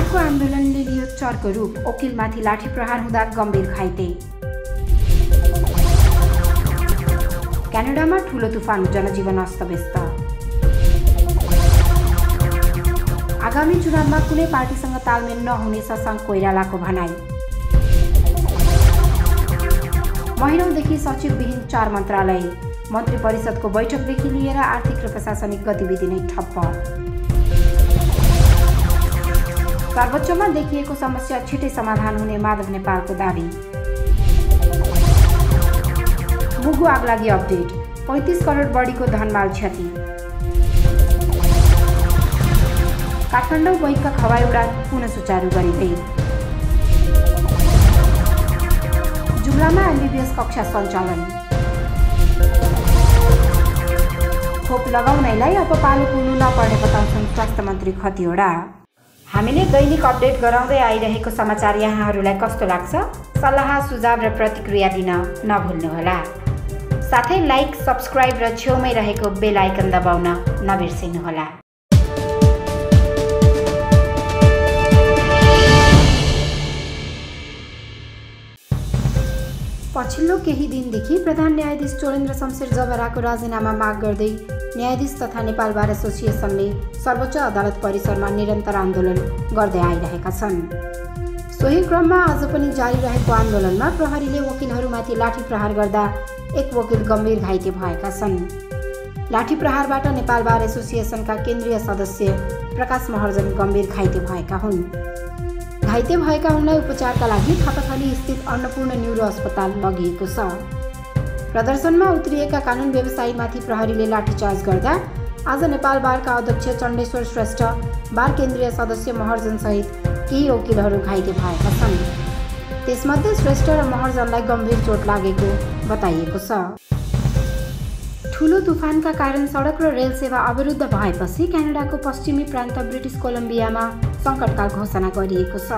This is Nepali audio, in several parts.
बिहारको आन्दोलनले लियो चर्को रूप, वकिलमाथि लाठी प्रहार हुँदा गम्भीर घाइते। क्यानाडामा ठूलो तुफान, जनजीवन अस्तव्यस्त। आगामी चुनावमा कुनै पार्टीसँग तालमेल नहुने शशाङ्क कोइरालाको भनाई। महिनौदेखि सचिवविहीन 4 मन्त्रालय, मन्त्री परिषदको बैठकदेखि लिएर आर्थिक र प्रशासनिक गतिविधि नै ठप्प। सर्वोच्चमा देखिएको समस्या छिटै समाधान हुने माधव नेपालको दाबी। मुगु आगलागी अपडेट, 35 करोड बढीको धनमाल क्षति। काठमाडौँ बैङ्कक हवाई उडान पुनः सुचारू गरिँदै। जुम्लामा एमबीबीएस कक्षा सञ्चालन। खोप लगाउनैलाई अब पालो पुग्नु नपर्ने बताउँछन् स्वास्थ्य मन्त्री खतिवडा। हामीले दैनिक अपडेट गराउँदै आइरहेको समाचार यहाँहरूलाई कस्तो लाग्छ? सल्लाह, सुझाव र प्रतिक्रिया दिन नभुल्नुहोला। साथै लाइक, सब्स्क्राइब र छेउमै रहेको बेल आइकन दबाउन नबिर्सिनुहोला। पछिल्लो केही दिनदेखि प्रधान न्यायाधीश चोरेन्द्र शमशेर जबराको राजीनामा माग गर्दै न्यायाधीश तथा नेपाल बार एसोसिएसनले सर्वोच्च अदालत परिसरमा निरन्तर आन्दोलन गर्दै आइरहेका छन्। सोही क्रममा आज पनि जारी रहेको आन्दोलनमा प्रहरीले वकिलहरूमाथि लाठी प्रहार गर्दा एक वकिल गम्भीर घाइते भएका छन्। लाठी प्रहारबाट नेपाल बार एसोसिएसनका केन्द्रीय सदस्य प्रकाश महर्जन गम्भीर घाइते भएका हुन्। घाइते भएका उनलाई उपचारका लागि थापाथली स्थित अन्नपूर्ण न्यूरो अस्पताल लगिएको छ। प्रदर्शनमा उत्रिएका कानुन व्यवसायीमाथि प्रहरीले लाठीचार्ज गर्दा आज नेपाल बारका अध्यक्ष चण्डेश्वर श्रेष्ठ, बार केन्द्रीय सदस्य महर्जन सहित केही वकिलहरू घाइते भएका छन्। त्यसमध्ये श्रेष्ठ र महर्जनलाई गम्भीर चोट लागेको बताइएको छ। ठूलो तुफानका कारण सडक र रेल सेवा अवरुद्ध भएपछि क्यानाडाको पश्चिमी प्रान्त ब्रिटिस कोलम्बियामा सङ्कटकाल घोषणा गरिएको छ।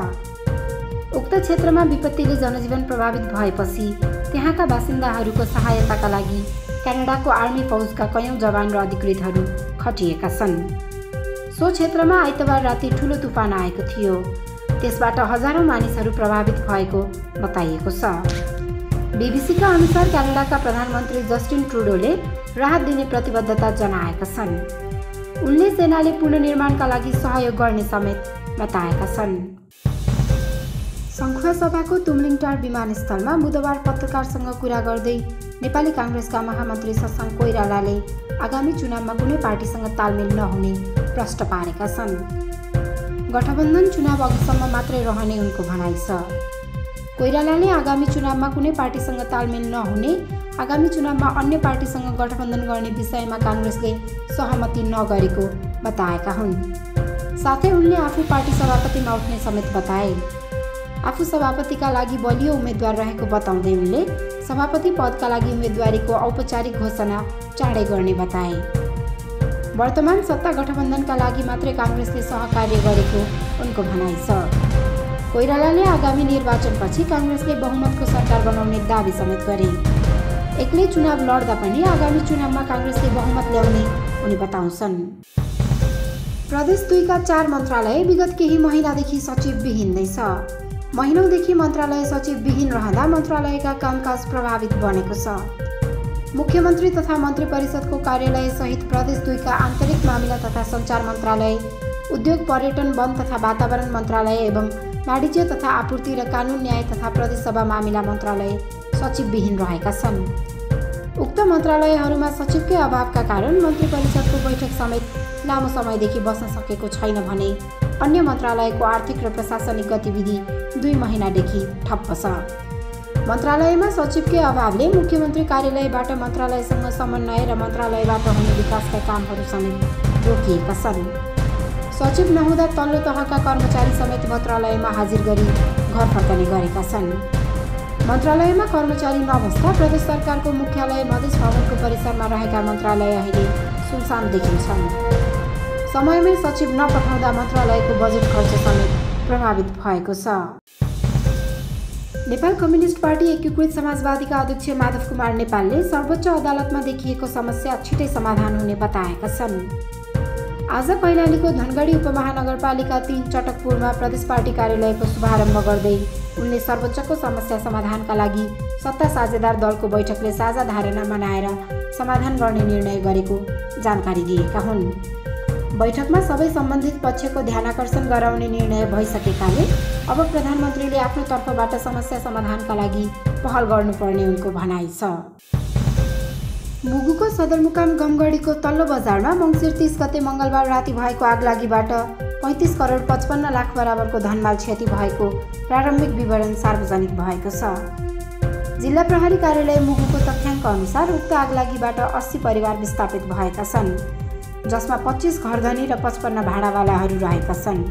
उक्त क्षेत्रमा विपत्तिले जनजीवन प्रभावित भएपछि त्यहाँका बासिन्दाहरूको सहायताका लागि क्यानाडाको आर्मी फौजका कयौं जवान र अधिकृतहरू खटिएका छन्। सो क्षेत्रमा आइतबार राति ठूलो तुफान आएको थियो। त्यसबाट हजारौं मानिसहरू प्रभावित भएको बताइएको छ। बीबीसीका अनुसार क्यानाडाका प्रधानमन्त्री जस्टिन ट्रुडोले राहत दिने प्रतिबद्धता जनाएका छन्। उनले सेनाले पुनर्निर्माणका लागि सहयोग गर्ने समेत बताएका छन्। सङ्खुवा सभाको तुमलिङटार विमानस्थलमा बुधबार पत्रकारसँग कुरा गर्दै नेपाली काङ्ग्रेसका महामन्त्री शशाङ्क कोइरालाले आगामी चुनावमा कुनै पार्टीसँग तालमेल नहुने प्रश्न पारेका छन्। गठबन्धन चुनाव अघिसम्म मात्रै रहने उनको भनाइ छ। कोइरालाले आगामी चुनावमा कुनै पार्टीसँग तालमेल नहुने, आगामी चुनावमा अन्य पार्टीसँग गठबन्धन गर्ने विषयमा काङ्ग्रेसले सहमति नगरेको बताएका हुन्। साथै उनले आफू पार्टी सभापतिमा उठ्ने समेत बताए। आफू सभापतिका लागि बलियो उम्मेद्वार रहेको बताउँदै उनले सभापति पदका लागि उम्मेदवारीको औपचारिक घोषणा चाँडै गर्ने बताए। वर्तमान सत्ता गठबन्धनका लागि मात्रै काङ्ग्रेसले सहकार्य गरेको उनको भनाइ छ। कोइरालाले आगामी निर्वाचनपछि काङ्ग्रेसले बहुमतको सरकार बनाउने दाबी समेत गरे। एक्लै चुनाव लड्दा पनि आगामी चुनावमा काङ्ग्रेसले बहुमत ल्याउने उनी बताउँछन्। प्रदेश 2 का 4 मन्त्रालय विगत केही महिनादेखि सचिवविहीन नै छ। महिनौदेखि मन्त्रालय सचिवविहीन रहँदा मन्त्रालयका कामकाज प्रभावित बनेको छ। मुख्यमन्त्री तथा मन्त्री परिषदको कार्यालय सहित प्रदेश 2 का आन्तरिक मामिला तथा सञ्चार मन्त्रालय, उद्योग, पर्यटन, वन तथा वातावरण मन्त्रालय एवं वाणिज्य तथा आपूर्ति र कानुन, न्याय तथा प्रदेशसभा मामिला मन्त्रालय सचिवविहीन रहेका छन्। उक्त मन्त्रालयहरूमा सचिवकै अभावका कारण मन्त्री परिषदको बैठक समेत लामो समयदेखि बस्न सकेको छैन भने अन्य मन्त्रालयको आर्थिक र प्रशासनिक गतिविधि 2 महिनादेखि ठप्प छ। मन्त्रालयमा सचिवकै अभावले मुख्यमन्त्री कार्यालयबाट मन्त्रालयसँग समन्वय र मन्त्रालयबाट हुने विकासका कामहरू समेत रोकिएका छन्। सचिव नहुँदा तल्लो तहका कर्मचारी समेत मन्त्रालयमा हाजिर गरी घर फर्कने गरेका छन्। मन्त्रालयमा कर्मचारी नबस्दा प्रदेश सरकारको मुख्यालय मधेस भवनको परिसरमा रहेका मन्त्रालय अहिले सुनसान देखिन्छन्। समयमै सचिव नपठाउँदा मन्त्रालयको बजेट खर्च समेत प्रभावित भएको छ। नेपाल कम्युनिस्ट पार्टी एकीकृत समाजवादीका अध्यक्ष माधव कुमार नेपालले सर्वोच्च अदालतमा देखिएको समस्या छिटै समाधान हुने बताएका छन्। आज कैलालीको धनगढी उपमहानगरपालिका 3 चटकपुरमा प्रदेश पार्टी कार्यालयको शुभारम्भ गर्दै उनले सर्वोच्चको समस्या समाधानका लागि सत्ता साझेदार दलको बैठकले साझा धारणा बनाएर समाधान गर्ने निर्णय गरेको जानकारी दिएका हुन्। बैठकमा सबै सम्बन्धित पक्षको ध्यानाकर्षण गराउने निर्णय भइसकेकाले अब प्रधानमन्त्रीले आफ्नो तर्फबाट समस्या समाधानका लागि पहल गर्नुपर्ने उनको भनाइ छ। मुगुको सदरमुकाम गमगढीको तल्लो बजारमा मङ्सिर 30 गते मङ्गलबार राति भएको आगलागीबाट 35 करोड 55 लाख बराबरको धनमाल क्षति भएको प्रारम्भिक विवरण सार्वजनिक भएको छ। जिल्ला प्रहरी कार्यालय मुगुको तथ्याङ्क अनुसार उक्त आगलागीबाट 80 परिवार विस्थापित भएका छन्, जसमा 25 घरधनी र 55 भाडावालाहरू रहेका छन्।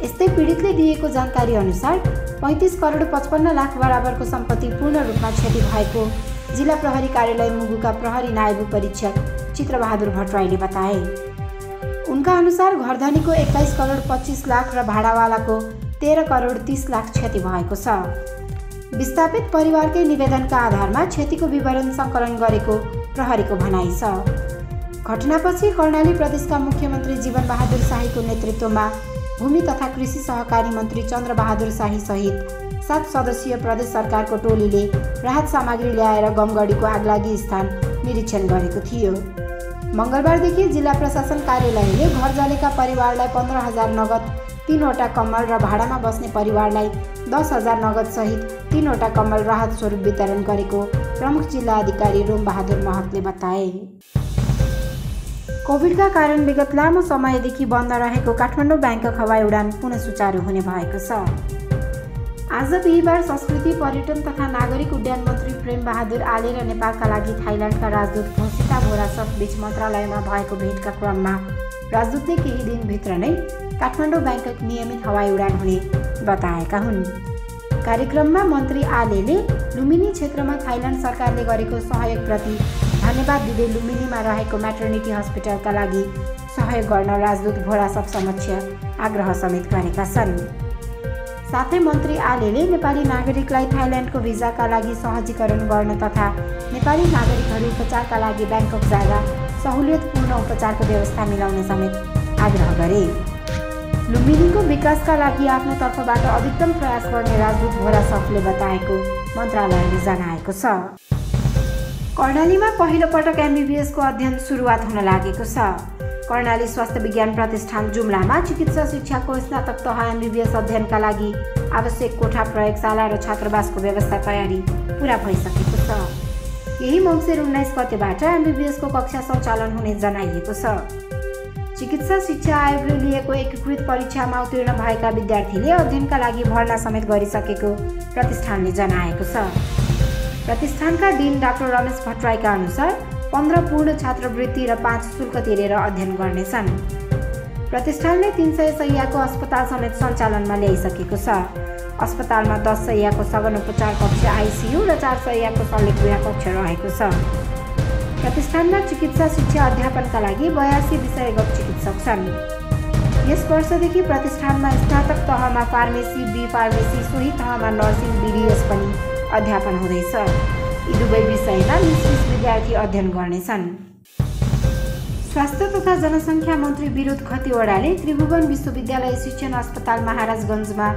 यस्तै पीडितले दिएको जानकारी अनुसार 35 करोड 55 लाख बराबरको सम्पत्ति पूर्ण रूपमा क्षति भएको जिल्ला प्रहरी कार्यालय मुगुका प्रहरी नायब परीक्षक चित्रबहादुर भट्टराईले बताए। उनका अनुसार घरधनीको 21 करोड 25 लाख र भाडावालाको 13 करोड 30 लाख क्षति भएको छ। विस्थापित परिवारकै निवेदनका आधारमा क्षतिको विवरण सङ्कलन गरेको प्रहरीको भनाइ छ। घटनापछि कर्णाली प्रदेशका मुख्यमन्त्री जीवनबहादुर शाहीको नेतृत्वमा भूमि तथा कृषि सहकारी मन्त्री चन्द्रबहादुर शाही सहित 7 सदस्यीय प्रदेश सरकारको टोलीले राहत सामग्री ल्याएर गमगढीको आगलागी स्थान निरीक्षण गरेको थियो। मङ्गलबारदेखि जिल्ला प्रशासन कार्यालयले घर जलेका परिवारलाई 15,000 नगद, 3वटा कम्मल र भाडामा बस्ने परिवारलाई 10,000 नगद सहित 3वटा कम्मल राहत स्वरूप वितरण गरेको प्रमुख जिल्ला अधिकारी रोमबहादुर महतले बताए। कोभिडका कारण विगत लामो समयदेखि बन्द रहेको काठमाडौँ ब्याङ्कक हवाई उडान पुनः सुचारू हुने भएको छ। आज बिहिबार संस्कृति पर्यटन तथा नागरिक उड्डयन मन्त्री प्रेम बहादुर आले र नेपालका लागि थाइल्यान्डका राजदूत घोषिता भोरासफ बीच मन्त्रालयमा भएको भेटका क्रममा राजदूतले केही दिनभित्र नै काठमाडौँ ब्याङ्कक नियमित हवाई उडान हुने बताएका हुन्। कार्यक्रममा मन्त्री आलेले लुम्बिनी क्षेत्रमा थाइल्यान्ड सरकारले गरेको सहयोगप्रति धन्यवाद दिँदै लुम्बिनीमा रहेको म्याटर्निटी हस्पिटलका लागि सहयोग गर्न राजदूत भोरासफ समक्ष आग्रह समेत गरेका छन्। साथै मन्त्री आलेले नेपाली नागरिकलाई थाइल्यान्डको भिजाका लागि सहजीकरण गर्न तथा नेपाली नागरिकहरू उपचारका लागि ब्याङ्कक जाँदा सहुलियतपूर्ण उपचारको व्यवस्था मिलाउने समेत आग्रह गरे। लुम्बिनीको विकासका लागि आफ्नो तर्फबाट अधिकतम प्रयास गर्ने राजदूत भोरासफले बताएको मन्त्रालयले जनाएको छ। कर्णालीमा पहिलो पटक एमबीबीएसको अध्ययन सुरुवात हुन लागेको छ। कर्णाली स्वास्थ्य विज्ञान प्रतिष्ठान जुम्लामा चिकित्सा शिक्षाको स्नातक तह एमबीबीएस अध्ययनका लागि आवश्यक कोठा, प्रयोगशाला र छात्रावासको व्यवस्था तयारी पुरा भइसकेको छ। यही मङ्सिर 19 गतेबाट एमबीबीएसको कक्षा सञ्चालन हुने जनाइएको छ। चिकित्सा शिक्षा आयोगले लिएको एकीकृत परीक्षामा उत्तीर्ण भएका विद्यार्थीले अध्ययनका लागि भर्ना समेत गरिसकेको प्रतिष्ठानले जनाएको छ। प्रतिष्ठानका डिन डाक्टर रमेश भट्टराईका अनुसार 15 पूर्ण छात्रवृत्ति र 5 शुल्क तिरेर अध्ययन गर्नेछन्। प्रतिष्ठानले 300 शैय्याको अस्पताल समेत सञ्चालनमा ल्याइसकेको छ। अस्पतालमा 10 शैय्याको सघन उपचार कक्ष आइसियू र 4 शैय्याको शल्यक्रिया कक्ष रहेको छ। प्रतिष्ठानमा चिकित्सा शिक्षा अध्यापनका लागि 82 विषयगत चिकित्सक छन्। यस वर्षदेखि प्रतिष्ठानमा स्नातक तहमा फार्मेसी, बी फार्मेसी, सोही तहमा नर्सिङ, बीडीएस पनि अध्यापन हुँदैछ। यी दुवै विषयमा 20 विद्यार्थी अध्ययन गर्नेछन्। स्वास्थ्य तथा जनसङ्ख्या मन्त्री विरोध खतिवडाले त्रिभुवन विश्वविद्यालय शिक्षण अस्पताल महाराजगञ्जमा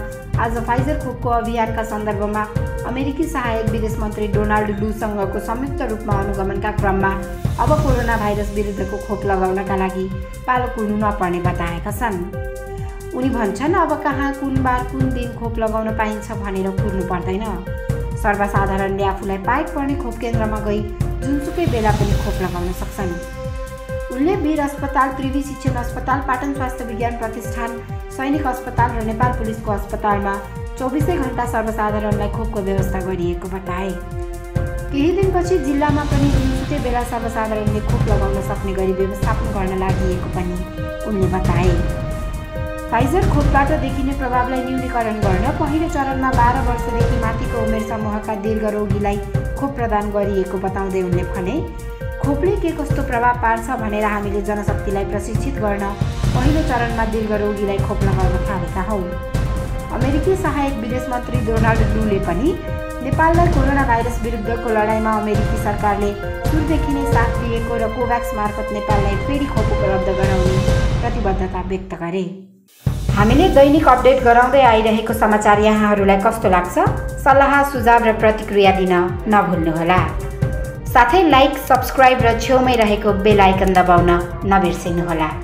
आज फाइजर खोपको अभियानका सन्दर्भमा अमेरिकी सहायक विदेश मन्त्री डोनाल्ड लूसँगको संयुक्त रूपमा अनुगमनका क्रममा अब कोरोना भाइरस विरुद्धको खोप लगाउनका लागि पालो कुर्नु नपर्ने बताएका छन्। उनी भन्छन्, अब कहाँ, कुन बार, कुन दिन खोप लगाउन पाइन्छ भनेर कुर्नु पर्दैन। सर्वसाधारणले आफूलाई पाएक पर्ने खोप केन्द्रमा गई जुनसुकै बेला पनि खोप लगाउन सक्छन्। उनले वीर अस्पताल, पृथ्वी शिक्षण अस्पताल, पाटन स्वास्थ्य विज्ञान प्रतिष्ठान, सैनिक अस्पताल र नेपाल पुलिसको अस्पतालमा 24 घण्टा सर्वसाधारणलाई खोपको व्यवस्था गरिएको बताए। केही दिनपछि जिल्लामा पनि जुनसुकै बेला सर्वसाधारणले खोप लगाउन सक्ने गरी व्यवस्थापन गर्न लागि पनि उनले बताए। फाइजर खोपबाट देखिने प्रभावलाई न्यूनीकरण गर्न पहिलो चरणमा 12 वर्षदेखि माथिको उमेर समूहका दीर्घ रोगीलाई खोप प्रदान गरिएको बताउँदै उनले भने, खोपले के कस्तो प्रभाव पार्छ भनेर हामीले जनशक्तिलाई प्रशिक्षित गर्न पहिलो चरणमा दीर्घ रोगीलाई खोप लगाउन थालेका हौँ। अमेरिकी सहायक विदेश मन्त्री डोनाल्ड लूले पनि नेपाललाई कोरोना भाइरस विरुद्धको लडाईँमा अमेरिकी सरकारले सुरुदेखि नै साथ दिएको र कोभ्याक्स मार्फत नेपाललाई फेरि खोप उपलब्ध गराउने प्रतिबद्धता व्यक्त गरे। हामीले दैनिक अपडेट गराउँदै आइरहेको समाचार यहाँहरूलाई कस्तो लाग्छ? सल्लाह, सुझाव र प्रतिक्रिया दिन नभुल्नुहोला। साथै लाइक, सब्स्क्राइब र छेउमै रहेको बेल आइकन दबाउन नबिर्सिनुहोला।